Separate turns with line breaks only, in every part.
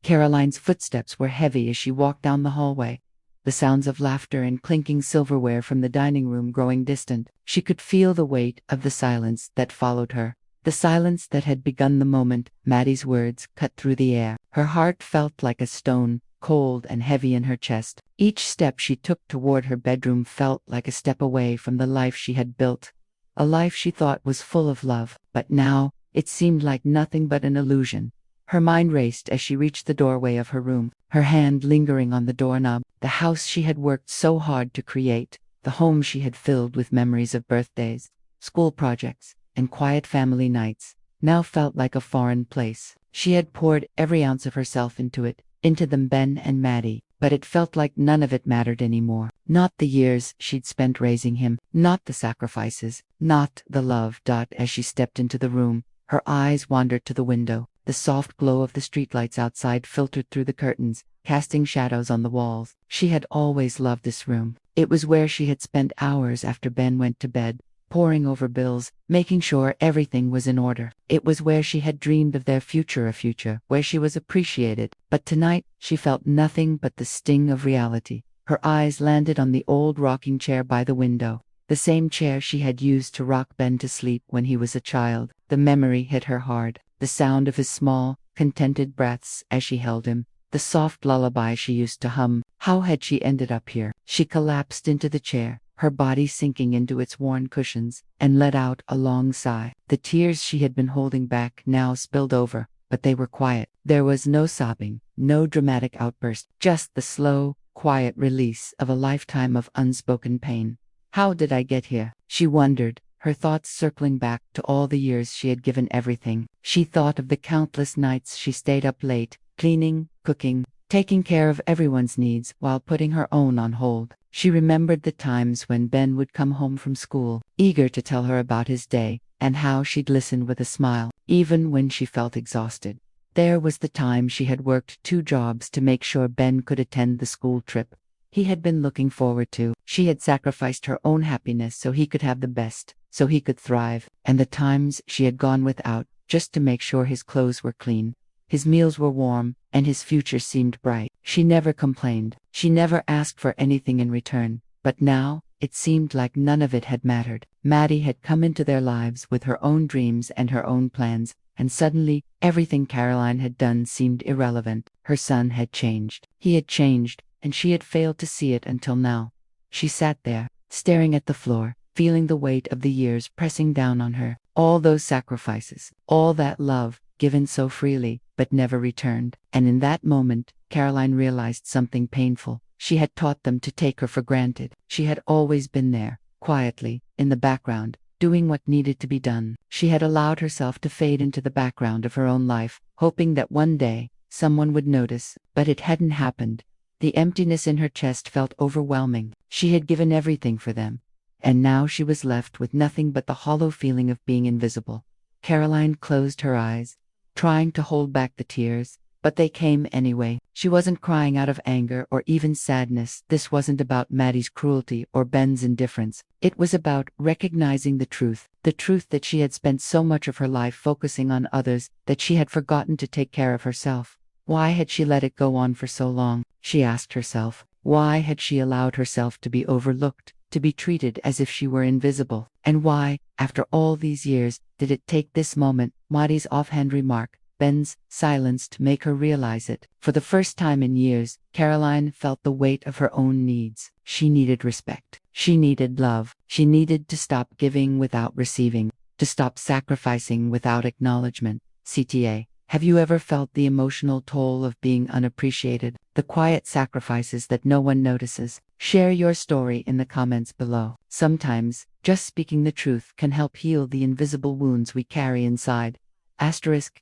Caroline's footsteps were heavy as she walked down the hallway, the sounds of laughter and clinking silverware from the dining room growing distant. She could feel the weight of the silence that followed her, the silence that had begun the moment Maddie's words cut through the air. Her heart felt like a stone, cold and heavy in her chest. Each step she took toward her bedroom felt like a step away from the life she had built, a life she thought was full of love, but now it seemed like nothing but an illusion. Her mind raced as she reached the doorway of her room, her hand lingering on the doorknob. The house she had worked so hard to create, the home she had filled with memories of birthdays, school projects, and quiet family nights, now felt like a foreign place. She had poured every ounce of herself into it, into them, Ben and Maddie, but it felt like none of it mattered anymore. Not the years she'd spent raising him, not the sacrifices, not the love. As she stepped into the room, her eyes wandered to the window. The soft glow of the streetlights outside filtered through the curtains, casting shadows on the walls. She had always loved this room. It was where she had spent hours after Ben went to bed, poring over bills, making sure everything was in order. It was where she had dreamed of their future, a future where she was appreciated. But tonight, she felt nothing but the sting of reality. Her eyes landed on the old rocking chair by the window, the same chair she had used to rock Ben to sleep when he was a child. The memory hit her hard. The sound of his small, contented breaths as she held him, the soft lullaby she used to hum. How had she ended up here? She collapsed into the chair, her body sinking into its worn cushions, and let out a long sigh. The tears she had been holding back now spilled over, but they were quiet. There was no sobbing, no dramatic outburst, just the slow, quiet release of a lifetime of unspoken pain. How did I get here? She wondered, her thoughts circling back to all the years she had given everything. She thought of the countless nights she stayed up late, cleaning, cooking, taking care of everyone's needs while putting her own on hold. She remembered the times when Ben would come home from school, eager to tell her about his day, and how she'd listen with a smile, even when she felt exhausted. There was the time she had worked 2 jobs to make sure Ben could attend the school trip he had been looking forward to. She had sacrificed her own happiness so he could have the best, so he could thrive. And the times she had gone without, just to make sure his clothes were clean, his meals were warm, and his future seemed bright. She never complained. She never asked for anything in return. But now, it seemed like none of it had mattered. Maddie had come into their lives with her own dreams and her own plans, and suddenly, everything Caroline had done seemed irrelevant. Her son had changed. He had changed, and she had failed to see it until now. She sat there, staring at the floor, feeling the weight of the years pressing down on her. All those sacrifices, all that love, given so freely, but never returned. And in that moment, Caroline realized something painful. She had taught them to take her for granted. She had always been there, quietly, in the background, doing what needed to be done. She had allowed herself to fade into the background of her own life, hoping that one day, someone would notice. But it hadn't happened. The emptiness in her chest felt overwhelming. She had given everything for them, and now she was left with nothing but the hollow feeling of being invisible. Caroline closed her eyes, trying to hold back the tears, but they came anyway. She wasn't crying out of anger or even sadness. This wasn't about Maddie's cruelty or Ben's indifference. It was about recognizing the truth that she had spent so much of her life focusing on others that she had forgotten to take care of herself. Why had she let it go on for so long? She asked herself. Why had she allowed herself to be overlooked, to be treated as if she were invisible? And why, after all these years, did it take this moment, Maddie's offhand remark, Ben's silence, to make her realize it? For the first time in years, Caroline felt the weight of her own needs. She needed respect. She needed love. She needed to stop giving without receiving, to stop sacrificing without acknowledgement. CTA. Have you ever felt the emotional toll of being unappreciated? The quiet sacrifices that no one notices? Share your story in the comments below. Sometimes, just speaking the truth can help heal the invisible wounds we carry inside.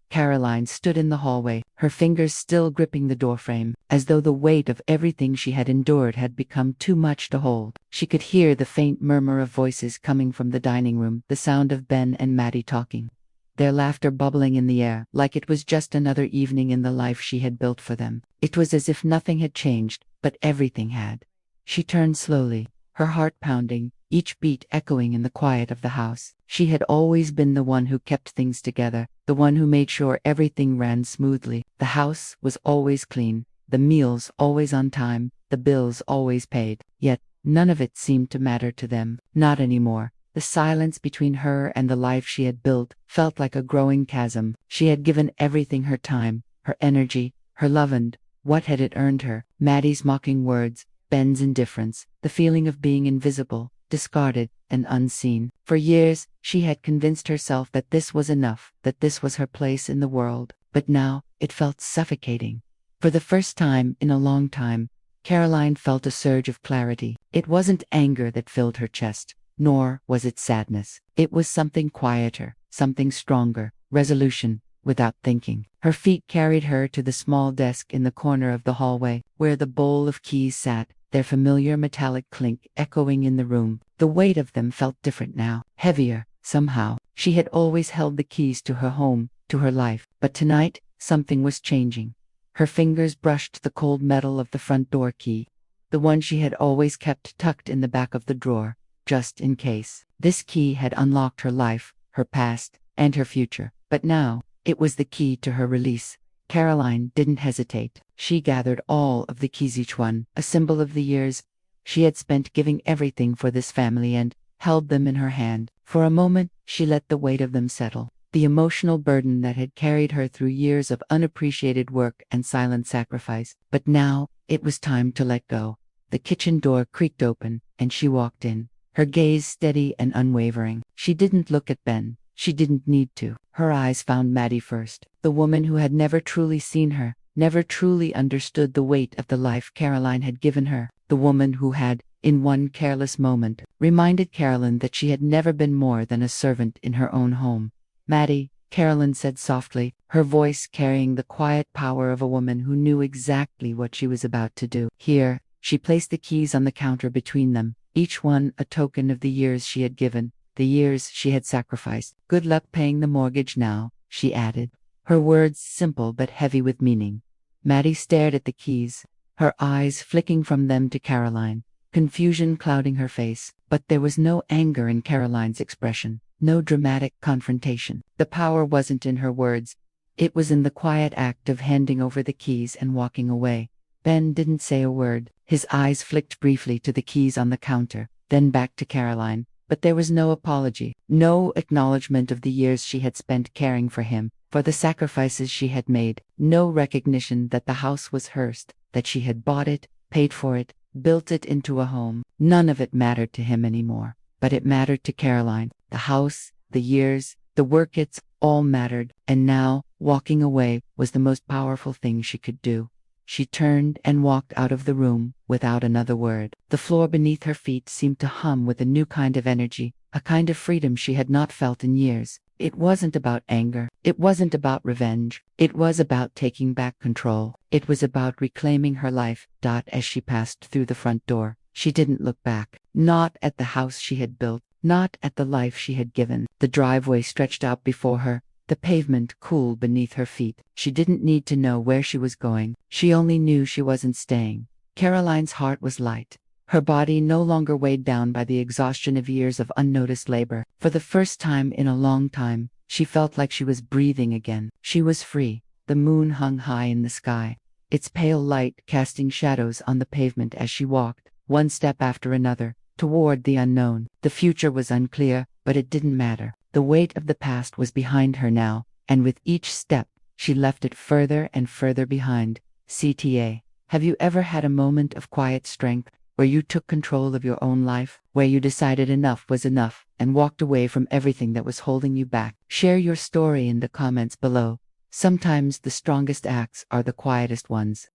Caroline stood in the hallway, her fingers still gripping the doorframe, as though the weight of everything she had endured had become too much to hold. She could hear the faint murmur of voices coming from the dining room, the sound of Ben and Maddie talking, their laughter bubbling in the air, like it was just another evening in the life she had built for them. It was as if nothing had changed, but everything had. She turned slowly, her heart pounding, each beat echoing in the quiet of the house. She had always been the one who kept things together, the one who made sure everything ran smoothly. The house was always clean, the meals always on time, the bills always paid. Yet, none of it seemed to matter to them. Not anymore. The silence between her and the life she had built felt like a growing chasm. She had given everything, her time, her energy, her love, and what had it earned her? Maddie's mocking words, Ben's indifference, the feeling of being invisible, discarded, and unseen. For years, she had convinced herself that this was enough, that this was her place in the world. But now, it felt suffocating. For the first time in a long time, Caroline felt a surge of clarity. It wasn't anger that filled her chest, nor was it sadness. It was something quieter, something stronger, resolution. Without thinking, her feet carried her to the small desk in the corner of the hallway, where the bowl of keys sat, their familiar metallic clink echoing in the room. The weight of them felt different now, heavier, somehow. She had always held the keys to her home, to her life, but tonight, something was changing. Her fingers brushed the cold metal of the front door key, the one she had always kept tucked in the back of the drawer, just in case. This key had unlocked her life, her past, and her future. But now, it was the key to her release. Caroline didn't hesitate. She gathered all of the keys, each one a symbol of the years she had spent giving everything for this family, and held them in her hand. For a moment, she let the weight of them settle. The emotional burden that had carried her through years of unappreciated work and silent sacrifice. But now, it was time to let go. The kitchen door creaked open, and she walked in, her gaze steady and unwavering. She didn't look at Ben. She didn't need to. Her eyes found Maddie first, the woman who had never truly seen her, never truly understood the weight of the life Caroline had given her, the woman who had, in one careless moment, reminded Caroline that she had never been more than a servant in her own home. "Maddie," Caroline said softly, her voice carrying the quiet power of a woman who knew exactly what she was about to do. "Here." She placed the keys on the counter between them, each one a token of the years she had given, the years she had sacrificed. "Good luck paying the mortgage now," she added, her words simple but heavy with meaning. Maddie stared at the keys, her eyes flicking from them to Caroline, confusion clouding her face. But there was no anger in Caroline's expression, no dramatic confrontation. The power wasn't in her words, it was in the quiet act of handing over the keys and walking away. Ben didn't say a word. His eyes flicked briefly to the keys on the counter, then back to Caroline. But there was no apology, no acknowledgement of the years she had spent caring for him, for the sacrifices she had made, no recognition that the house was hers, that she had bought it, paid for it, built it into a home. None of it mattered to him anymore. But it mattered to Caroline. The house, the years, the work, it's all mattered. And now, walking away was the most powerful thing she could do. She turned and walked out of the room, without another word. The floor beneath her feet seemed to hum with a new kind of energy, a kind of freedom she had not felt in years. It wasn't about anger. It wasn't about revenge. It was about taking back control. It was about reclaiming her life. As she passed through the front door, she didn't look back. Not at the house she had built, not at the life she had given. The driveway stretched out before her, the pavement cool beneath her feet. She didn't need to know where she was going. She only knew she wasn't staying. Caroline's heart was light. Her body no longer weighed down by the exhaustion of years of unnoticed labor. For the first time in a long time, she felt like she was breathing again. She was free. The moon hung high in the sky, its pale light casting shadows on the pavement as she walked, one step after another, toward the unknown. The future was unclear, but it didn't matter. The weight of the past was behind her now, and with each step, she left it further and further behind. CTA. Have you ever had a moment of quiet strength, where you took control of your own life, where you decided enough was enough, and walked away from everything that was holding you back? Share your story in the comments below. Sometimes the strongest acts are the quietest ones.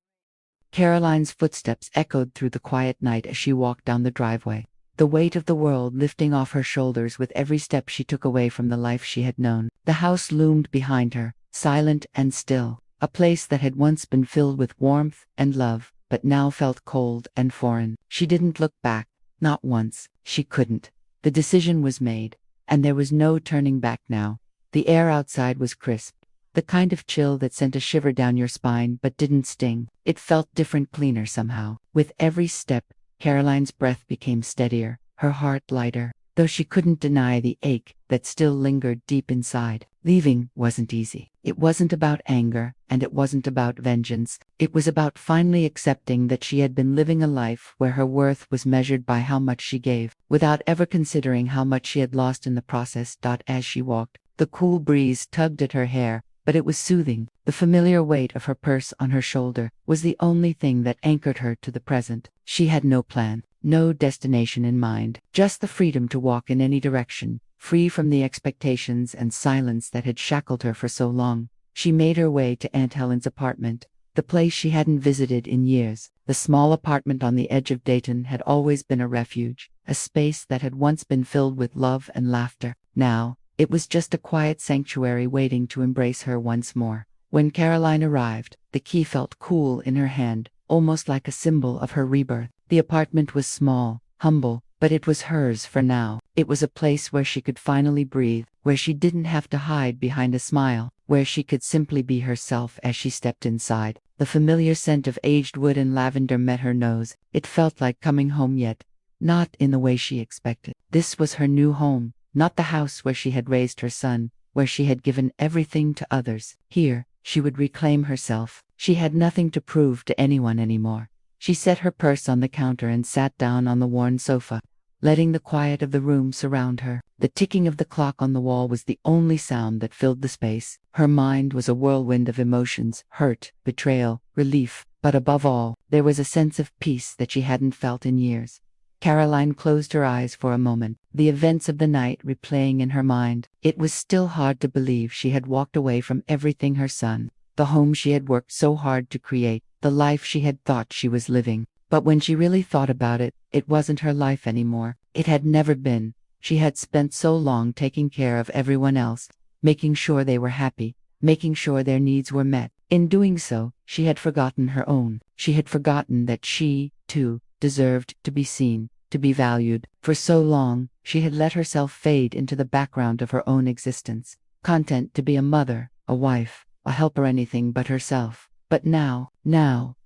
Caroline's footsteps echoed through the quiet night as she walked down the driveway, the weight of the world lifting off her shoulders with every step she took away from the life she had known. The house loomed behind her, silent and still, a place that had once been filled with warmth and love, but now felt cold and foreign. She didn't look back, not once. She couldn't. The decision was made, and there was no turning back now. The air outside was crisp, the kind of chill that sent a shiver down your spine but didn't sting. It felt different, cleaner somehow. With every step, Caroline's breath became steadier, her heart lighter. though she couldn't deny the ache that still lingered deep inside. Leaving wasn't easy. It wasn't about anger, and it wasn't about vengeance. It was about finally accepting that she had been living a life where her worth was measured by how much she gave, without ever considering how much she had lost in the process. As she walked, the cool breeze tugged at her hair, but it was soothing. The familiar weight of her purse on her shoulder was the only thing that anchored her to the present. She had no plan, no destination in mind, just the freedom to walk in any direction, free from the expectations and silence that had shackled her for so long. She made her way to Aunt Helen's apartment, the place she hadn't visited in years. The small apartment on the edge of Dayton had always been a refuge, a space that had once been filled with love and laughter. Now, it was just a quiet sanctuary waiting to embrace her once more. When Caroline arrived, the key felt cool in her hand, almost like a symbol of her rebirth. The apartment was small, humble, but it was hers for now. It was a place where she could finally breathe, where she didn't have to hide behind a smile, where she could simply be herself as she stepped inside. The familiar scent of aged wood and lavender met her nose. It felt like coming home, yet not in the way she expected. This was her new home, not the house where she had raised her son, where she had given everything to others. Here, she would reclaim herself. She had nothing to prove to anyone anymore. She set her purse on the counter and sat down on the worn sofa, letting the quiet of the room surround her. The ticking of the clock on the wall was the only sound that filled the space. Her mind was a whirlwind of emotions: hurt, betrayal, relief, but above all, there was a sense of peace that she hadn't felt in years. Caroline closed her eyes for a moment, the events of the night replaying in her mind. It was still hard to believe she had walked away from everything: her son, the home she had worked so hard to create, the life she had thought she was living. But when she really thought about it, it wasn't her life anymore. It had never been. She had spent so long taking care of everyone else, making sure they were happy, making sure their needs were met. In doing so, she had forgotten her own. She had forgotten that she, too, deserved to be seen, to be valued. For so long, she had let herself fade into the background of her own existence, content to be a mother, a wife, a helper, anything but herself. But now,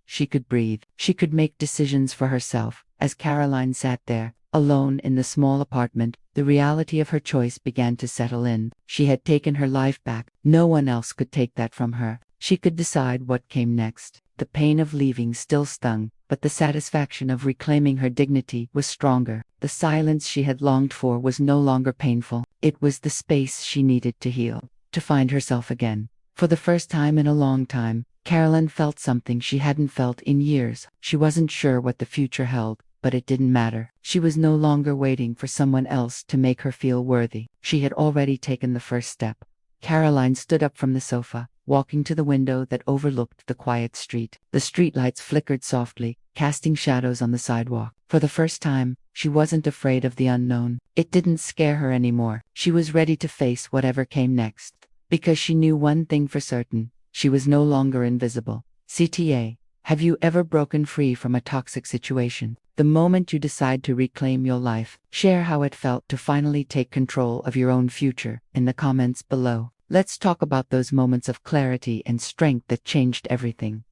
she could breathe. She could make decisions for herself. As Caroline sat there, alone in the small apartment, the reality of her choice began to settle in. She had taken her life back. No one else could take that from her. She could decide what came next. The pain of leaving still stung, but the satisfaction of reclaiming her dignity was stronger. The silence she had longed for was no longer painful. It was the space she needed to heal, to find herself again. For the first time in a long time, Caroline felt something she hadn't felt in years. She wasn't sure what the future held, but it didn't matter. She was no longer waiting for someone else to make her feel worthy. She had already taken the first step. Caroline stood up from the sofa, walking to the window that overlooked the quiet street. The streetlights flickered softly, casting shadows on the sidewalk. For the first time, she wasn't afraid of the unknown. It didn't scare her anymore. She was ready to face whatever came next, because she knew one thing for certain: she was no longer invisible. CTA, have you ever broken free from a toxic situation? The moment you decide to reclaim your life, share how it felt to finally take control of your own future in the comments below. Let's talk about those moments of clarity and strength that changed everything.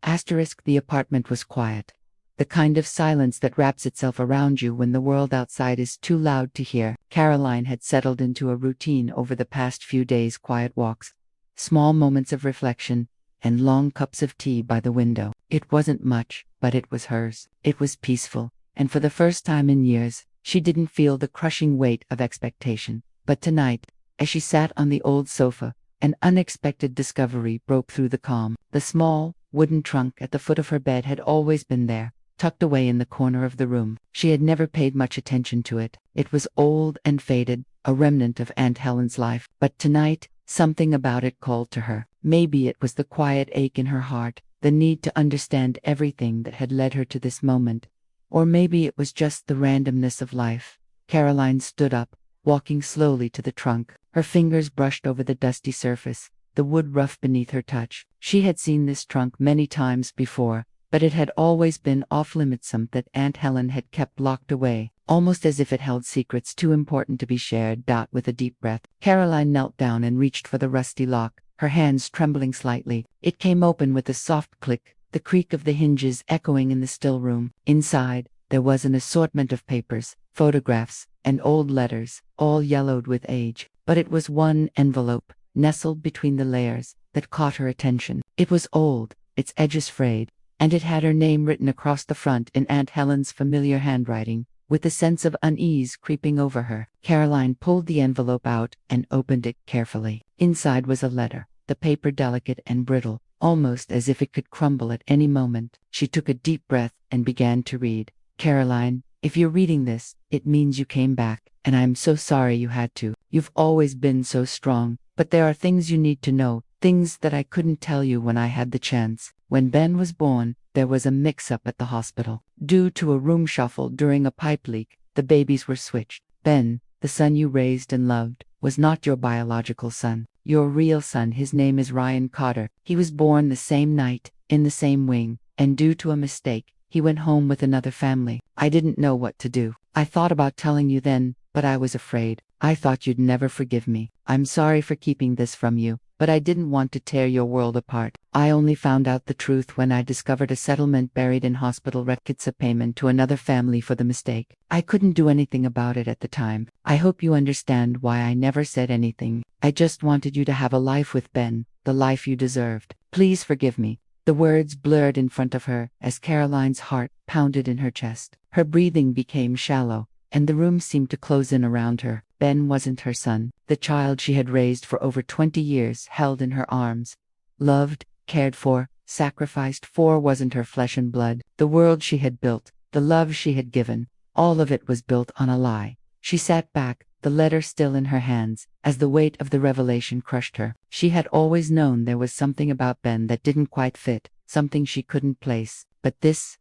The apartment was quiet. The kind of silence that wraps itself around you when the world outside is too loud to hear. Caroline had settled into a routine over the past few days: quiet walks, small moments of reflection, and long cups of tea by the window. It wasn't much, but it was hers. It was peaceful, and for the first time in years, she didn't feel the crushing weight of expectation. But tonight, as she sat on the old sofa, an unexpected discovery broke through the calm. The small, wooden trunk at the foot of her bed had always been there, tucked away in the corner of the room. She had never paid much attention to it. It was old and faded, a remnant of Aunt Helen's life. But tonight, something about it called to her. Maybe it was the quiet ache in her heart, the need to understand everything that had led her to this moment. Or maybe it was just the randomness of life. Caroline stood up, walking slowly to the trunk. Her fingers brushed over the dusty surface, the wood rough beneath her touch. She had seen this trunk many times before, but it had always been off-limits, that Aunt Helen had kept locked away, almost as if it held secrets too important to be shared. With a deep breath, Caroline knelt down and reached for the rusty lock, her hands trembling slightly. It came open with a soft click, the creak of the hinges echoing in the still room. Inside, there was an assortment of papers, photographs, and old letters, all yellowed with age. But it was one envelope, nestled between the layers, that caught her attention. It was old, its edges frayed, and it had her name written across the front in Aunt Helen's familiar handwriting. With a sense of unease creeping over her, Caroline pulled the envelope out and opened it carefully. Inside was a letter, the paper delicate and brittle, almost as if it could crumble at any moment. She took a deep breath and began to read. Caroline, if you're reading this, it means you came back, and I'm so sorry you had to. You've always been so strong, but there are things you need to know, things that I couldn't tell you when I had the chance. When Ben was born, there was a mix-up at the hospital. Due to a room shuffle during a pipe leak, the babies were switched. Ben, the son you raised and loved, was not your biological son. Your real son, his name is Ryan Cotter. He was born the same night, in the same wing, and due to a mistake, he went home with another family. I didn't know what to do. I thought about telling you then, but I was afraid. I thought you'd never forgive me. I'm sorry for keeping this from you, but I didn't want to tear your world apart. I only found out the truth when I discovered a settlement buried in hospital records, a payment to another family for the mistake. I couldn't do anything about it at the time. I hope you understand why I never said anything. I just wanted you to have a life with Ben, the life you deserved. Please forgive me. The words blurred in front of her as Caroline's heart pounded in her chest. Her breathing became shallow, and the room seemed to close in around her. Ben wasn't her son, the child she had raised for over 20 years, held in her arms, loved, cared for, sacrificed for, wasn't her flesh and blood. The world she had built, the love she had given, all of it was built on a lie. She sat back, the letter still in her hands, as the weight of the revelation crushed her. She had always known there was something about Ben that didn't quite fit, something she couldn't place, but this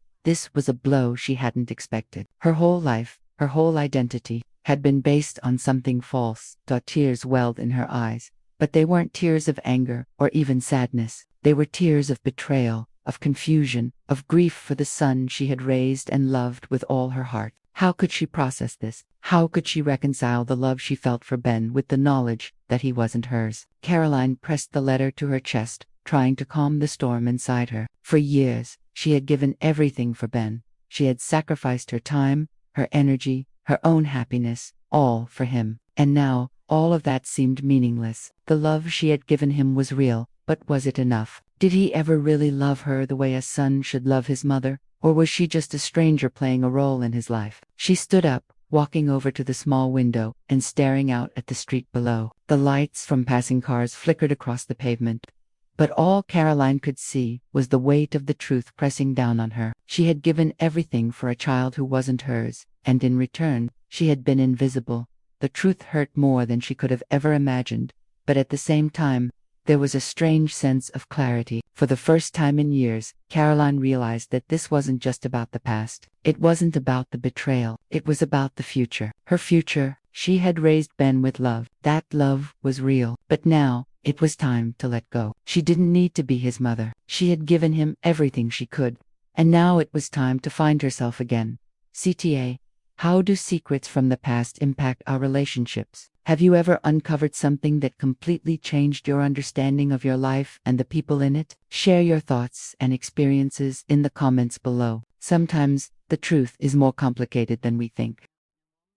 was a blow she hadn't expected. Her whole life, her whole identity, had been based on something false. Tears welled in her eyes, but they weren't tears of anger or even sadness. They were tears of betrayal, of confusion, of grief for the son she had raised and loved with all her heart. How could she process this? How could she reconcile the love she felt for Ben with the knowledge that he wasn't hers? Caroline pressed the letter to her chest, trying to calm the storm inside her. For years, she had given everything for Ben. She had sacrificed her time, her energy, her own happiness, all for him. And now, all of that seemed meaningless. The love she had given him was real, but was it enough? Did he ever really love her the way a son should love his mother? Or was she just a stranger playing a role in his life? She stood up, walking over to the small window and staring out at the street below. The lights from passing cars flickered across the pavement, but all Caroline could see was the weight of the truth pressing down on her. She had given everything for a child who wasn't hers, and in return, she had been invisible. The truth hurt more than she could have ever imagined, but at the same time, there was a strange sense of clarity. For the first time in years, Caroline realized that this wasn't just about the past. It wasn't about the betrayal. It was about the future. Her future. She had raised Ben with love. That love was real. But now, it was time to let go. She didn't need to be his mother. She had given him everything she could. And now it was time to find herself again. CTA. How do secrets from the past impact our relationships? Have you ever uncovered something that completely changed your understanding of your life and the people in it? Share your thoughts and experiences in the comments below. Sometimes, the truth is more complicated than we think.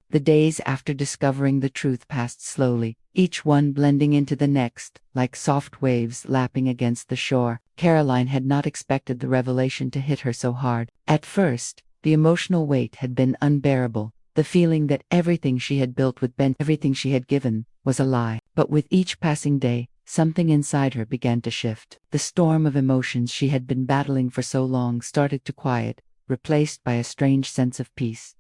The days after discovering the truth passed slowly, each one blending into the next, like soft waves lapping against the shore. Caroline had not expected the revelation to hit her so hard. At first, the emotional weight had been unbearable, the feeling that everything she had built with Ben, everything she had given, was a lie. But with each passing day, something inside her began to shift. The storm of emotions she had been battling for so long started to quiet, replaced by a strange sense of peace.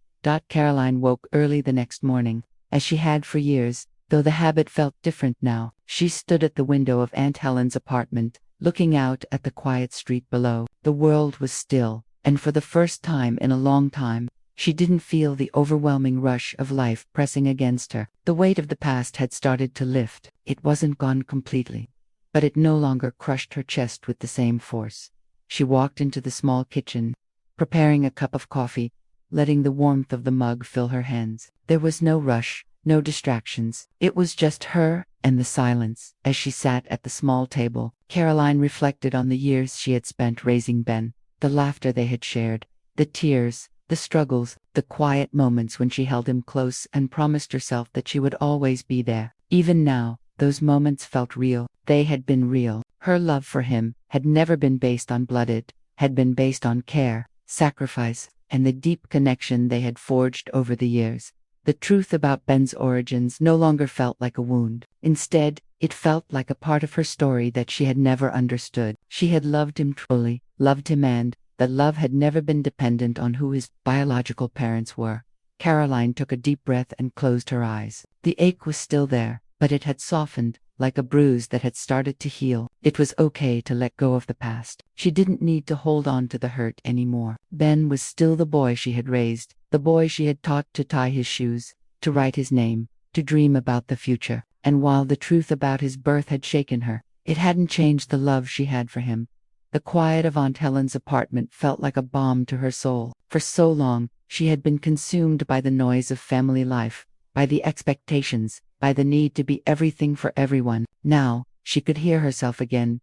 Caroline woke early the next morning, as she had for years, though the habit felt different now. She stood at the window of Aunt Helen's apartment, looking out at the quiet street below. The world was still, and for the first time in a long time, she didn't feel the overwhelming rush of life pressing against her. The weight of the past had started to lift. It wasn't gone completely, but it no longer crushed her chest with the same force. She walked into the small kitchen, preparing a cup of coffee, letting the warmth of the mug fill her hands. There was no rush, no distractions. It was just her and the silence. As she sat at the small table, Caroline reflected on the years she had spent raising Ben, the laughter they had shared, the tears, the struggles, the quiet moments when she held him close and promised herself that she would always be there. Even now, those moments felt real. They had been real. Her love for him had never been based on blood, it had been based on care, sacrifice, and the deep connection they had forged over the years. The truth about Ben's origins no longer felt like a wound. Instead, it felt like a part of her story that she had never understood. She had loved him truly, loved him, and that love had never been dependent on who his biological parents were. Caroline took a deep breath and closed her eyes. The ache was still there, but it had softened, like a bruise that had started to heal. It was okay to let go of the past. She didn't need to hold on to the hurt anymore. Ben was still the boy she had raised, the boy she had taught to tie his shoes, to write his name, to dream about the future. And while the truth about his birth had shaken her, it hadn't changed the love she had for him. The quiet of Aunt Helen's apartment felt like a balm to her soul. For so long, she had been consumed by the noise of family life, by the expectations, by the need to be everything for everyone. Now, she could hear herself again.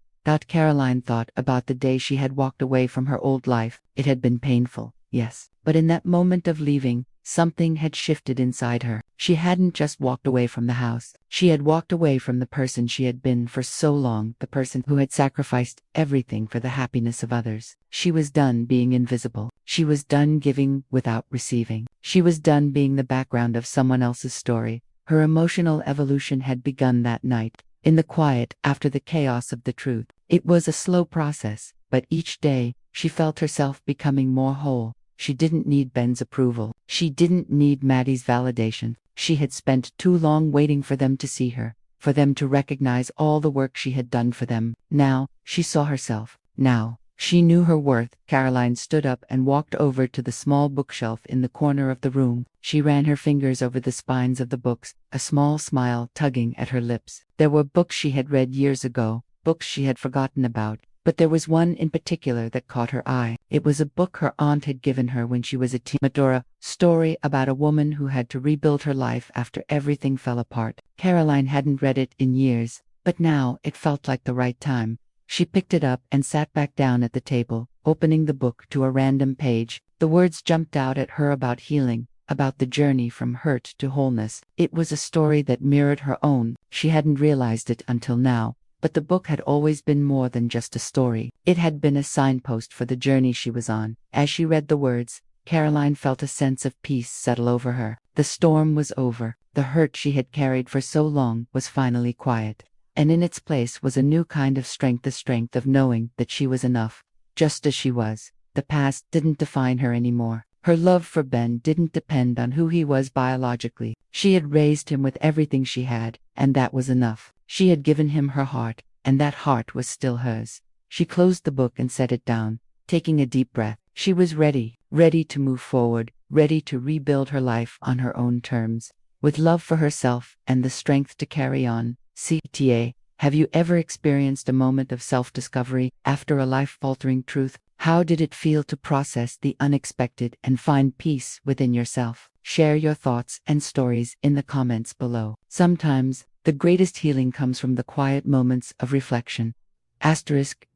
Caroline thought about the day she had walked away from her old life. It had been painful, yes, but in that moment of leaving, something had shifted inside her. She hadn't just walked away from the house. She had walked away from the person she had been for so long, the person who had sacrificed everything for the happiness of others. She was done being invisible. She was done giving without receiving. She was done being the background of someone else's story. Her emotional evolution had begun that night, in the quiet after the chaos of the truth. It was a slow process, but each day, she felt herself becoming more whole. She didn't need Ben's approval. She didn't need Maddie's validation. She had spent too long waiting for them to see her, for them to recognize all the work she had done for them. Now, she saw herself. Now, she knew her worth. Caroline stood up and walked over to the small bookshelf in the corner of the room. She ran her fingers over the spines of the books, a small smile tugging at her lips. There were books she had read years ago, books she had forgotten about. But there was one in particular that caught her eye. It was a book her aunt had given her when she was a teen. Medora, story about a woman who had to rebuild her life after everything fell apart. Caroline hadn't read it in years, but now it felt like the right time. She picked it up and sat back down at the table, opening the book to a random page. The words jumped out at her about healing, about the journey from hurt to wholeness. It was a story that mirrored her own. She hadn't realized it until now. But the book had always been more than just a story. It had been a signpost for the journey she was on. As she read the words, Caroline felt a sense of peace settle over her. The storm was over. The hurt she had carried for so long was finally quiet. And in its place was a new kind of strength, the strength of knowing that she was enough, just as she was. The past didn't define her anymore. Her love for Ben didn't depend on who he was biologically. She had raised him with everything she had, and that was enough. She had given him her heart, and that heart was still hers. She closed the book and set it down, taking a deep breath. She was ready to move forward, ready to rebuild her life on her own terms, with love for herself and the strength to carry on. CTA, have you ever experienced a moment of self-discovery after a life-altering truth? How did it feel to process the unexpected and find peace within yourself? Share your thoughts and stories in the comments below. Sometimes, the greatest healing comes from the quiet moments of reflection.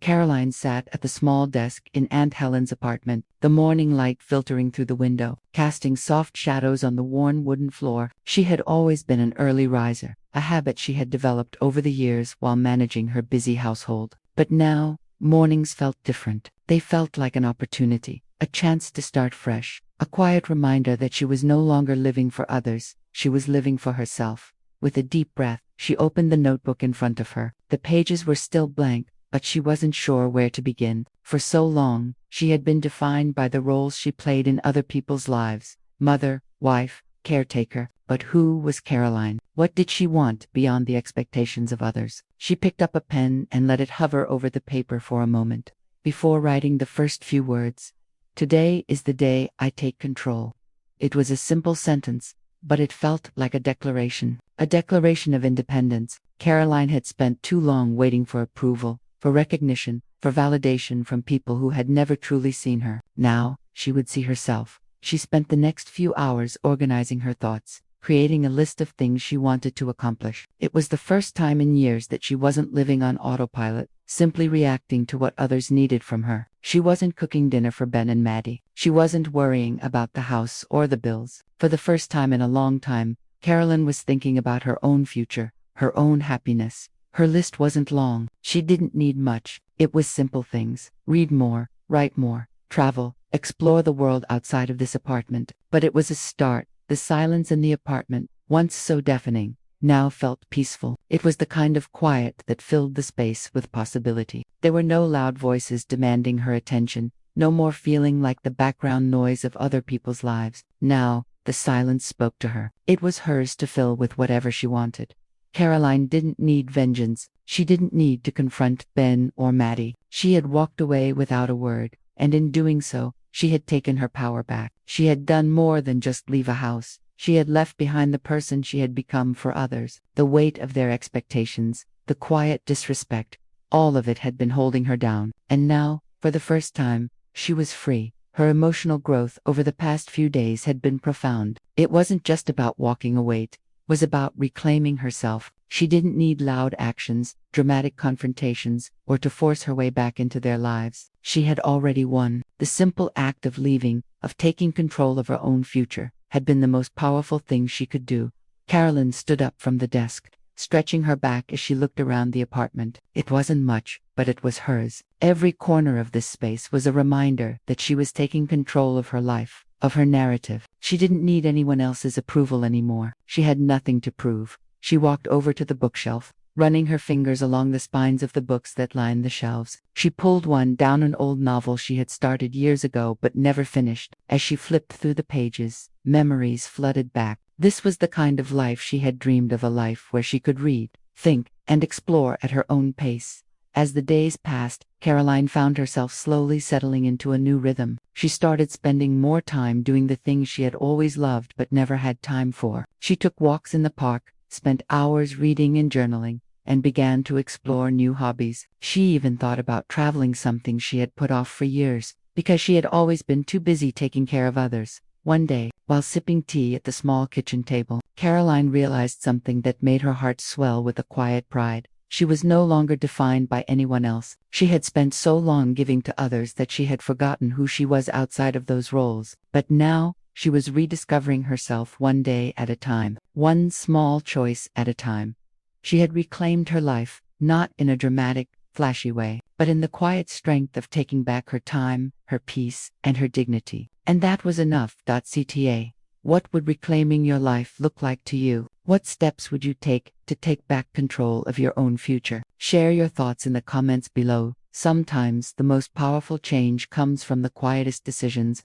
Caroline sat at the small desk in Aunt Helen's apartment, the morning light filtering through the window, casting soft shadows on the worn wooden floor. She had always been an early riser, a habit she had developed over the years while managing her busy household. But now, mornings felt different. They felt like an opportunity, a chance to start fresh, a quiet reminder that she was no longer living for others, she was living for herself. With a deep breath, she opened the notebook in front of her. The pages were still blank, but she wasn't sure where to begin. For so long, she had been defined by the roles she played in other people's lives: mother, wife, caretaker. But who was Caroline? What did she want beyond the expectations of others? She picked up a pen and let it hover over the paper for a moment, before writing the first few words. Today is the day I take control. It was a simple sentence, but it felt like a declaration of independence. Caroline had spent too long waiting for approval, for recognition, for validation from people who had never truly seen her. Now, she would see herself. She spent the next few hours organizing her thoughts, creating a list of things she wanted to accomplish. It was the first time in years that she wasn't living on autopilot, simply reacting to what others needed from her. She wasn't cooking dinner for Ben and Maddie. She wasn't worrying about the house or the bills. For the first time in a long time, Carolyn was thinking about her own future, her own happiness. Her list wasn't long. She didn't need much. It was simple things. Read more, write more, travel, explore the world outside of this apartment. But it was a start. The silence in the apartment, once so deafening, now felt peaceful. It was the kind of quiet that filled the space with possibility. There were no loud voices demanding her attention, no more feeling like the background noise of other people's lives. Now, the silence spoke to her. It was hers to fill with whatever she wanted. Caroline didn't need vengeance. She didn't need to confront Ben or Maddie. She had walked away without a word, and in doing so, she had taken her power back. She had done more than just leave a house. She had left behind the person she had become for others. The weight of their expectations, the quiet disrespect, all of it had been holding her down. And now, for the first time, she was free. Her emotional growth over the past few days had been profound. It wasn't just about walking away. It was about reclaiming herself. She didn't need loud actions, dramatic confrontations, or to force her way back into their lives. She had already won. The simple act of leaving, of taking control of her own future, had been the most powerful thing she could do. Carolyn stood up from the desk, stretching her back as she looked around the apartment. It wasn't much, but it was hers. Every corner of this space was a reminder that she was taking control of her life, of her narrative. She didn't need anyone else's approval anymore. She had nothing to prove. She walked over to the bookshelf, running her fingers along the spines of the books that lined the shelves. She pulled one down, an old novel she had started years ago but never finished. As she flipped through the pages, memories flooded back. This was the kind of life she had dreamed of, a life where she could read, think, and explore at her own pace. As the days passed, Caroline found herself slowly settling into a new rhythm. She started spending more time doing the things she had always loved but never had time for. She took walks in the park, spent hours reading and journaling, and began to explore new hobbies. She even thought about traveling, something she had put off for years, because she had always been too busy taking care of others. One day, while sipping tea at the small kitchen table, Caroline realized something that made her heart swell with a quiet pride. She was no longer defined by anyone else. She had spent so long giving to others that she had forgotten who she was outside of those roles. But now, she was rediscovering herself one day at a time, one small choice at a time. She had reclaimed her life, not in a dramatic, flashy way, but in the quiet strength of taking back her time, her peace, and her dignity. And that was enough. CTA. What would reclaiming your life look like to you? What steps would you take to take back control of your own future? Share your thoughts in the comments below. Sometimes the most powerful change comes from the quietest decisions.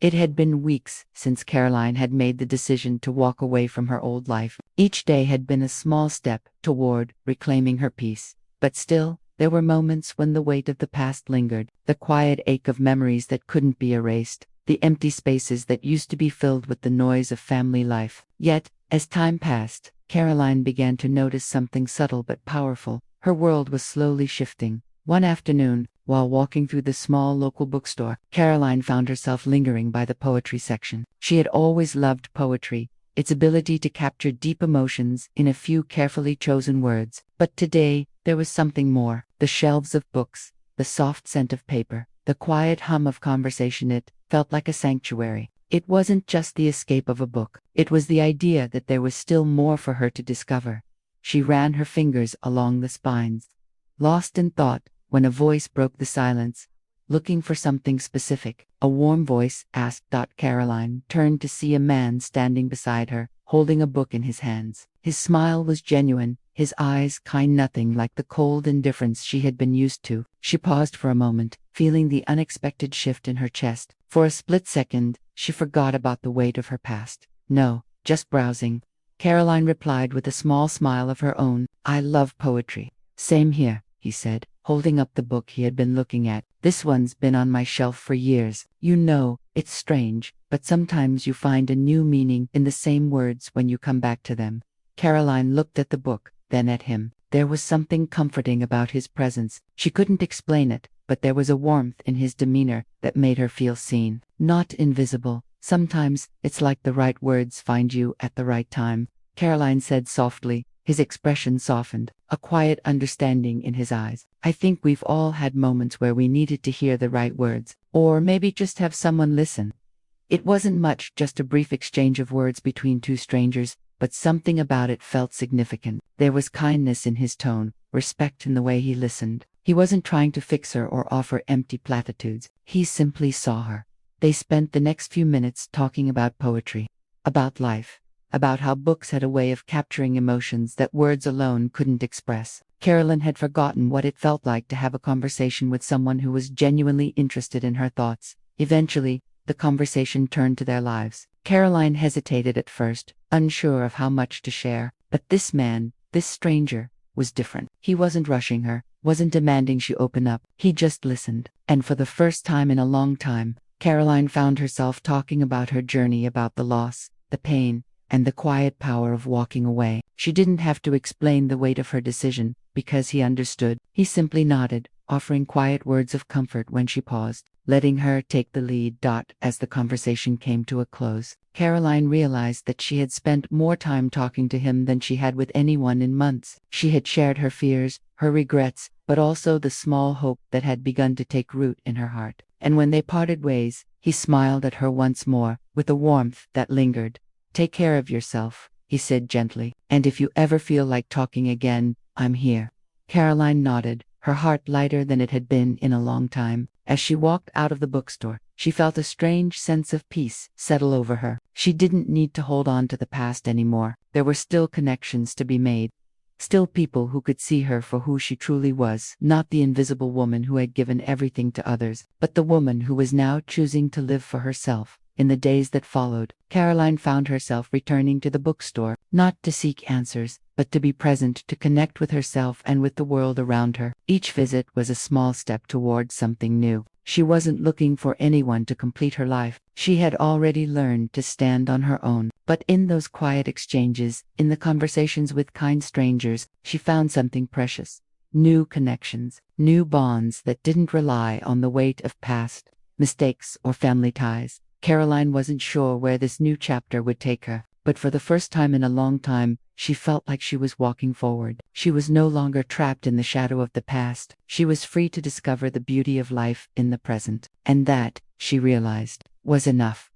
It had been weeks since Caroline had made the decision to walk away from her old life. Each day had been a small step toward reclaiming her peace. But still, there were moments when the weight of the past lingered, the quiet ache of memories that couldn't be erased, the empty spaces that used to be filled with the noise of family life. Yet, as time passed, Caroline began to notice something subtle but powerful. Her world was slowly shifting. One afternoon, while walking through the small local bookstore, Caroline found herself lingering by the poetry section. She had always loved poetry, its ability to capture deep emotions in a few carefully chosen words. But today, there was something more. The shelves of books, the soft scent of paper, the quiet hum of conversation. It felt like a sanctuary. It wasn't just the escape of a book. It was the idea that there was still more for her to discover. She ran her fingers along the spines, lost in thought, when a voice broke the silence, looking for something specific. A warm voice asked. Caroline turned to see a man standing beside her, holding a book in his hands. His smile was genuine, his eyes kind, nothing like the cold indifference she had been used to. She paused for a moment, feeling the unexpected shift in her chest. For a split second, she forgot about the weight of her past. "No, just browsing," Caroline replied with a small smile of her own. "I love poetry." "Same here," he said, holding up the book he had been looking at. "This one's been on my shelf for years. You know, it's strange, but sometimes you find a new meaning in the same words when you come back to them." Caroline looked at the book, then at him. There was something comforting about his presence. She couldn't explain it, but there was a warmth in his demeanor that made her feel seen, not invisible. "Sometimes, it's like the right words find you at the right time," Caroline said softly, His expression softened, a quiet understanding in his eyes. I think we've all had moments where we needed to hear the right words, or maybe just have someone listen. It wasn't much, just a brief exchange of words between two strangers, but something about it felt significant. There was kindness in his tone, respect in the way he listened. He wasn't trying to fix her or offer empty platitudes. He simply saw her. They spent the next few minutes talking about poetry, about life, about how books had a way of capturing emotions that words alone couldn't express. Carolyn had forgotten what it felt like to have a conversation with someone who was genuinely interested in her thoughts. Eventually, the conversation turned to their lives. Caroline hesitated at first, unsure of how much to share. But this man, this stranger, was different. He wasn't rushing her, wasn't demanding she open up. He just listened. And for the first time in a long time, Caroline found herself talking about her journey, about the loss, the pain, and the quiet power of walking away. She didn't have to explain the weight of her decision, because he understood. He simply nodded, offering quiet words of comfort when she paused, letting her take the lead. As the conversation came to a close, Caroline realized that she had spent more time talking to him than she had with anyone in months. She had shared her fears, her regrets, but also the small hope that had begun to take root in her heart. And when they parted ways, he smiled at her once more, with a warmth that lingered. "Take care of yourself," he said gently, "and if you ever feel like talking again, I'm here." Caroline nodded, her heart lighter than it had been in a long time. As she walked out of the bookstore, she felt a strange sense of peace settle over her. She didn't need to hold on to the past anymore. There were still connections to be made. Still people who could see her for who she truly was, not the invisible woman who had given everything to others, but the woman who was now choosing to live for herself. In the days that followed, Caroline found herself returning to the bookstore, not to seek answers, but to be present, to connect with herself and with the world around her. Each visit was a small step toward something new. She wasn't looking for anyone to complete her life. She had already learned to stand on her own. But in those quiet exchanges, in the conversations with kind strangers, she found something precious. New connections, new bonds that didn't rely on the weight of past mistakes or family ties. Caroline wasn't sure where this new chapter would take her, but for the first time in a long time, she felt like she was walking forward. She was no longer trapped in the shadow of the past. She was free to discover the beauty of life in the present. And that, she realized, was enough.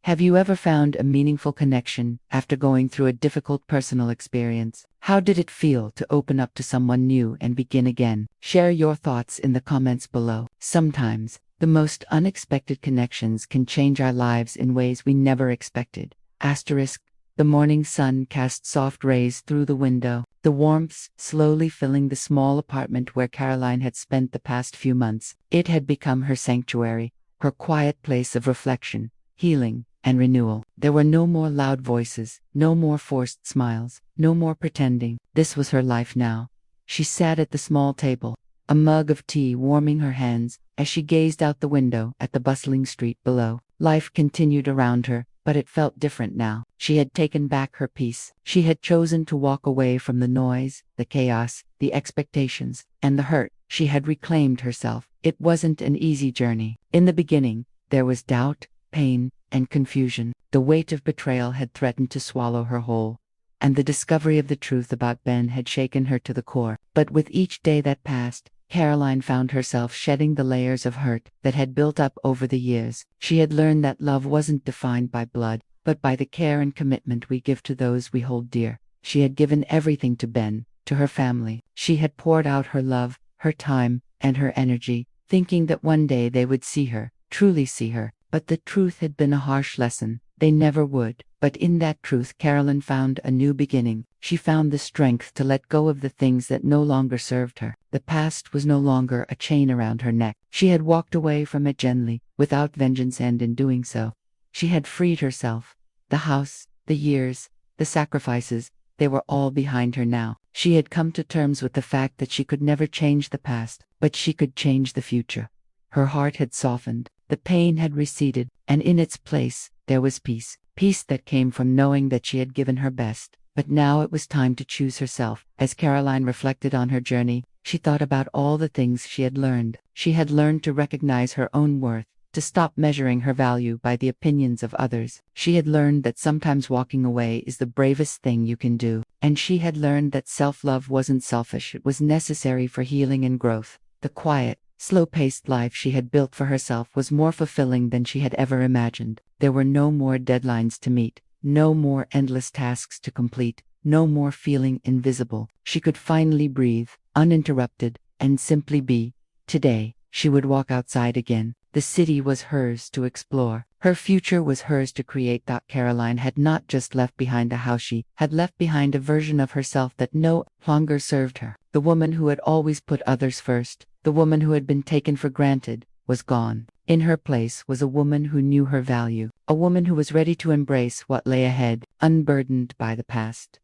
Have you ever found a meaningful connection after going through a difficult personal experience? How did it feel to open up to someone new and begin again? Share your thoughts in the comments below. Sometimes, the most unexpected connections can change our lives in ways we never expected. The morning sun cast soft rays through the window, the warmth slowly filling the small apartment where Caroline had spent the past few months. It had become her sanctuary, her quiet place of reflection, healing, and renewal. There were no more loud voices, no more forced smiles, no more pretending. This was her life now. She sat at the small table, a mug of tea warming her hands, as she gazed out the window at the bustling street below. Life continued around her, but it felt different now. She had taken back her peace. She had chosen to walk away from the noise, the chaos, the expectations, and the hurt. She had reclaimed herself. It wasn't an easy journey. In the beginning, there was doubt, pain, and confusion. The weight of betrayal had threatened to swallow her whole, and the discovery of the truth about Ben had shaken her to the core. But with each day that passed, Caroline found herself shedding the layers of hurt that had built up over the years. She had learned that love wasn't defined by blood, but by the care and commitment we give to those we hold dear. She had given everything to Ben, to her family. She had poured out her love, her time, and her energy, thinking that one day they would see her, truly see her. But the truth had been a harsh lesson. They never would. But in that truth, Caroline found a new beginning. She found the strength to let go of the things that no longer served her. The past was no longer a chain around her neck. She had walked away from it gently, without vengeance, and in doing so, she had freed herself. The house, the years, the sacrifices, they were all behind her now. She had come to terms with the fact that she could never change the past, but she could change the future. Her heart had softened, the pain had receded, and in its place, there was peace. Peace that came from knowing that she had given her best. But now it was time to choose herself. As Caroline reflected on her journey, she thought about all the things she had learned. She had learned to recognize her own worth, to stop measuring her value by the opinions of others. She had learned that sometimes walking away is the bravest thing you can do. and she had learned that self-love wasn't selfish, it was necessary for healing and growth. The quiet, slow-paced life she had built for herself was more fulfilling than she had ever imagined. There were no more deadlines to meet, no more endless tasks to complete, no more feeling invisible. She could finally breathe, uninterrupted, and simply be. Today, she would walk outside again. The city was hers to explore. Her future was hers to create. Caroline had not just left behind a house, she had left behind a version of herself that no longer served her. The woman who had always put others first, the woman who had been taken for granted, was gone. In her place was a woman who knew her value, a woman who was ready to embrace what lay ahead, unburdened by the past.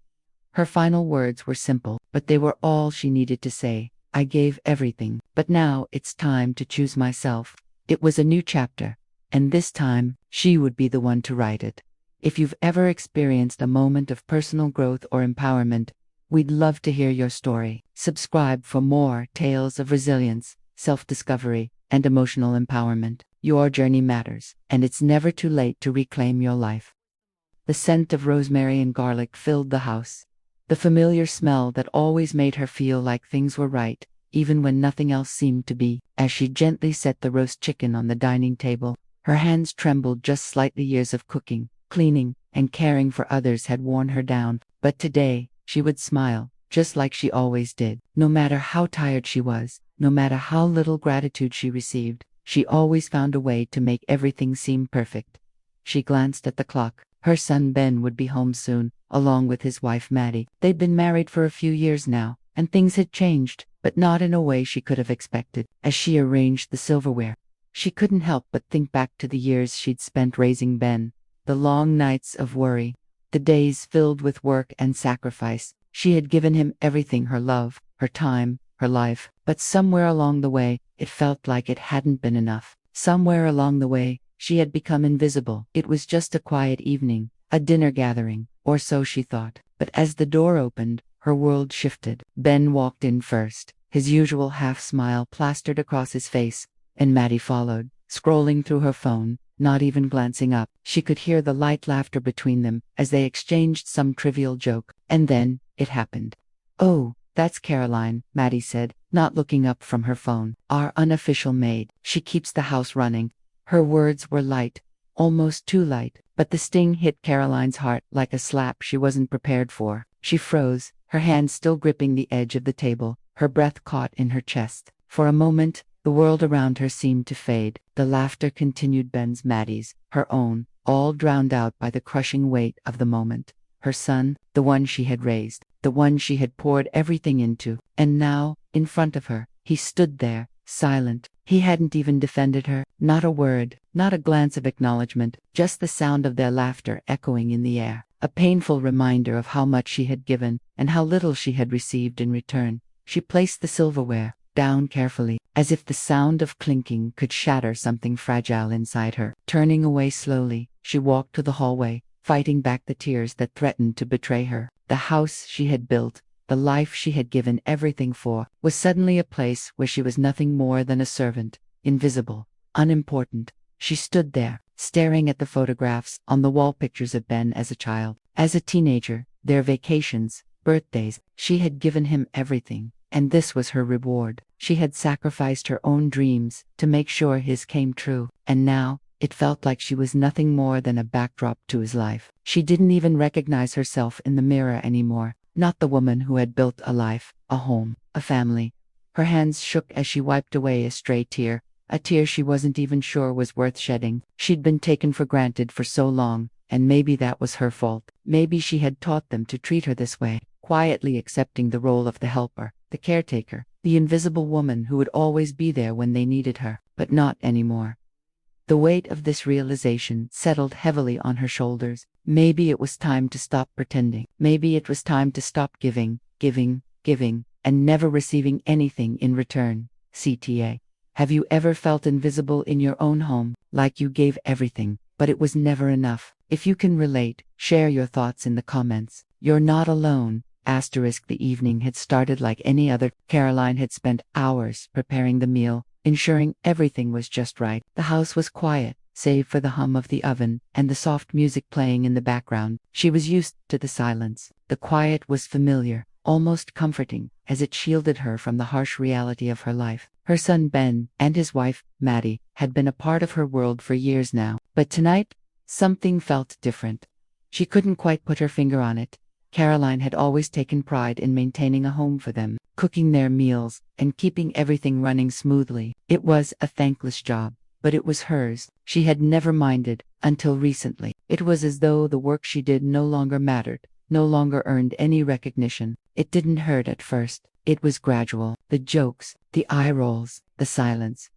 Her final words were simple, but they were all she needed to say. I gave everything, but now it's time to choose myself. It was a new chapter, and this time, she would be the one to write it. If you've ever experienced a moment of personal growth or empowerment, we'd love to hear your story. Subscribe for more tales of resilience, self-discovery, and emotional empowerment. Your journey matters, and it's never too late to reclaim your life. The scent of rosemary and garlic filled the house. The familiar smell that always made her feel like things were right, even when nothing else seemed to be. As she gently set the roast chicken on the dining table, her hands trembled just slightly. Years of cooking, cleaning, and caring for others had worn her down, but today, she would smile, just like she always did. No matter how tired she was, no matter how little gratitude she received, she always found a way to make everything seem perfect. She glanced at the clock. Her son Ben would be home soon, along with his wife Maddie. They'd been married for a few years now, and things had changed, but not in a way she could have expected. As she arranged the silverware, she couldn't help but think back to the years she'd spent raising Ben, the long nights of worry, the days filled with work and sacrifice. She had given him everything, her love, her time, her life, but somewhere along the way, it felt like it hadn't been enough. Somewhere along the way, she had become invisible. It was just a quiet evening, a dinner gathering, or so she thought. But as the door opened, her world shifted. Ben walked in first, his usual half-smile plastered across his face, and Maddie followed, scrolling through her phone, not even glancing up. She could hear the light laughter between them as they exchanged some trivial joke. And then, it happened. "Oh, that's Caroline," Maddie said, not looking up from her phone. "Our unofficial maid. She keeps the house running." Her words were light, almost too light, but the sting hit Caroline's heart like a slap she wasn't prepared for. She froze, her hand still gripping the edge of the table, her breath caught in her chest. For a moment, the world around her seemed to fade. The laughter continued, Ben's, Maddie's, her own, all drowned out by the crushing weight of the moment. Her son, the one she had raised, the one she had poured everything into, and now, in front of her, he stood there, silent. He hadn't even defended her, not a word, not a glance of acknowledgement, just the sound of their laughter echoing in the air, a painful reminder of how much she had given, and how little she had received in return. She placed the silverware down carefully, as if the sound of clinking could shatter something fragile inside her. Turning away slowly, she walked to the hallway, fighting back the tears that threatened to betray her. The house she had built, the life she had given everything for, was suddenly a place where she was nothing more than a servant, invisible, unimportant. She stood there, staring at the photographs on the wall, pictures of Ben as a child, as a teenager, their vacations, birthdays. She had given him everything, and this was her reward. She had sacrificed her own dreams to make sure his came true, and now, it felt like she was nothing more than a backdrop to his life. She didn't even recognize herself in the mirror anymore. Not the woman who had built a life, a home, a family. Her hands shook as she wiped away a stray tear, a tear she wasn't even sure was worth shedding. She'd been taken for granted for so long, and maybe that was her fault. Maybe she had taught them to treat her this way, quietly accepting the role of the helper, the caretaker, the invisible woman who would always be there when they needed her, but not anymore. The weight of this realization settled heavily on her shoulders. Maybe it was time to stop pretending. Maybe it was time to stop giving, and never receiving anything in return. CTA. Have you ever felt invisible in your own home, like you gave everything, but it was never enough? If you can relate, share your thoughts in the comments. You're not alone. The evening had started like any other. Caroline had spent hours preparing the meal, ensuring everything was just right. The house was quiet, save for the hum of the oven and the soft music playing in the background. She was used to the silence. The quiet was familiar, almost comforting, as it shielded her from the harsh reality of her life. Her son Ben and his wife, Maddie, had been a part of her world for years now, but tonight, something felt different. She couldn't quite put her finger on it. Caroline had always taken pride in maintaining a home for them, cooking their meals, and keeping everything running smoothly. It was a thankless job, but it was hers. She had never minded, until recently. It was as though the work she did no longer mattered, no longer earned any recognition. It didn't hurt at first. It was gradual. The jokes, the eye rolls, the silence.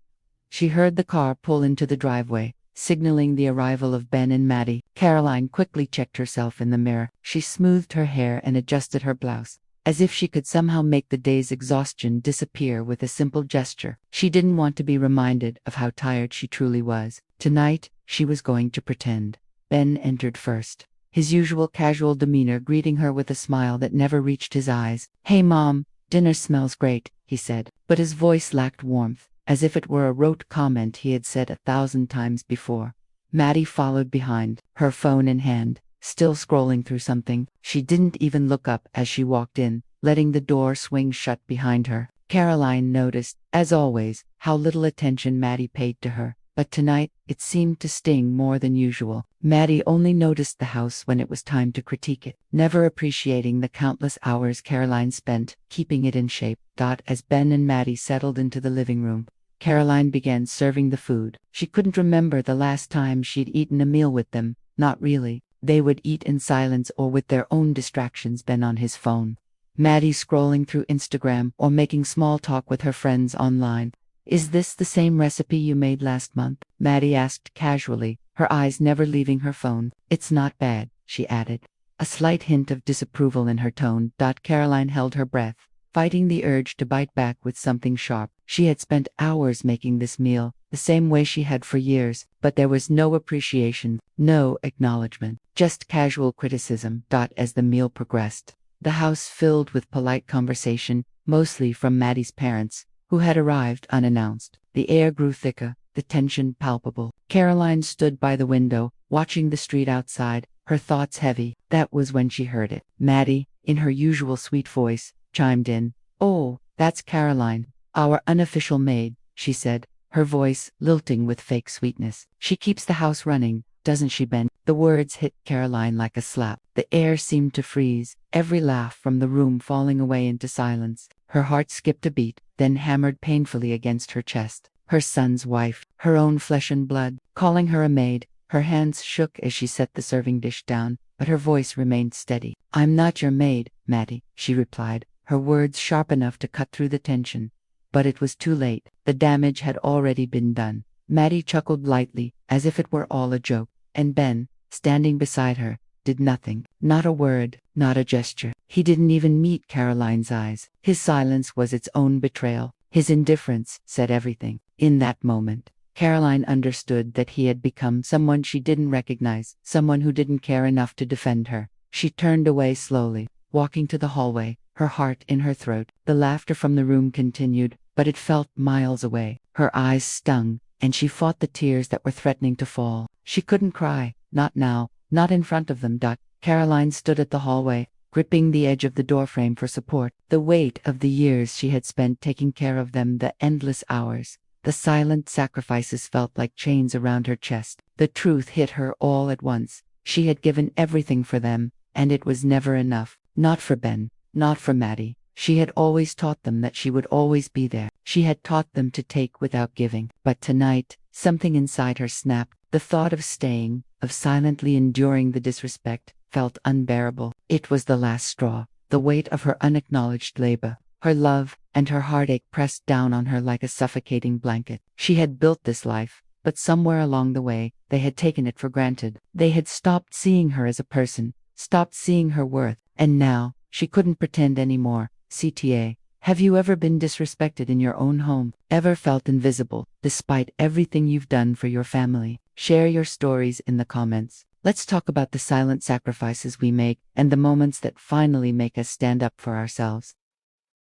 She heard the car pull into the driveway, signaling the arrival of Ben and Maddie. Caroline quickly checked herself in the mirror. She smoothed her hair and adjusted her blouse, as if she could somehow make the day's exhaustion disappear with a simple gesture. She didn't want to be reminded of how tired she truly was. Tonight, she was going to pretend. Ben entered first, his usual casual demeanor greeting her with a smile that never reached his eyes. "Hey Mom, dinner smells great," he said, but his voice lacked warmth, as if it were a rote comment he had said 1,000 times before. Maddie followed behind, her phone in hand, still scrolling through something. She didn't even look up as she walked in, letting the door swing shut behind her. Caroline noticed, as always, how little attention Maddie paid to her, but tonight, it seemed to sting more than usual. Maddie only noticed the house when it was time to critique it, never appreciating the countless hours Caroline spent keeping it in shape. As Ben and Maddie settled into the living room, Caroline began serving the food. She couldn't remember the last time she'd eaten a meal with them. Not really. They would eat in silence or with their own distractions. Ben on his phone, Maddie scrolling through Instagram or making small talk with her friends online. "Is this the same recipe you made last month?" Maddie asked casually, her eyes never leaving her phone. "It's not bad," she added, a slight hint of disapproval in her tone. Caroline held her breath, fighting the urge to bite back with something sharp. She had spent hours making this meal, the same way she had for years, but there was no appreciation, no acknowledgement, just casual criticism. As the meal progressed, the house filled with polite conversation, mostly from Maddie's parents, who had arrived unannounced. The air grew thicker, the tension palpable. Caroline stood by the window, watching the street outside, her thoughts heavy. That was when she heard it. Maddie, in her usual sweet voice, chimed in. "Oh, that's Caroline, our unofficial maid," she said, her voice lilting with fake sweetness. "She keeps the house running, doesn't she, Ben?" The words hit Caroline like a slap. The air seemed to freeze, every laugh from the room falling away into silence. Her heart skipped a beat, then hammered painfully against her chest. Her son's wife, her own flesh and blood, calling her a maid. Her hands shook as she set the serving dish down, but her voice remained steady. "I'm not your maid, Maddie," she replied, her words sharp enough to cut through the tension. But it was too late. The damage had already been done. Maddie chuckled lightly, as if it were all a joke, and Ben, standing beside her, did nothing. Not a word, not a gesture. He didn't even meet Caroline's eyes. His silence was its own betrayal. His indifference said everything. In that moment, Caroline understood that he had become someone she didn't recognize, someone who didn't care enough to defend her. She turned away slowly, walking to the hallway, her heart in her throat. The laughter from the room continued, but it felt miles away. Her eyes stung, and she fought the tears that were threatening to fall. She couldn't cry, not now, not in front of them. Caroline stood at the hallway, gripping the edge of the doorframe for support. The weight of the years she had spent taking care of them, the endless hours, the silent sacrifices felt like chains around her chest. The truth hit her all at once. She had given everything for them, and it was never enough. Not for Ben, not for Maddie. She had always taught them that she would always be there. She had taught them to take without giving. But tonight, something inside her snapped. The thought of staying, of silently enduring the disrespect, felt unbearable. It was the last straw. The weight of her unacknowledged labor, her love, and her heartache pressed down on her like a suffocating blanket. She had built this life, but somewhere along the way, they had taken it for granted. They had stopped seeing her as a person, stopped seeing her worth, and now, she couldn't pretend anymore. CTA. Have you ever been disrespected in your own home? Ever felt invisible, despite everything you've done for your family? Share your stories in the comments. Let's talk about the silent sacrifices we make, and the moments that finally make us stand up for ourselves.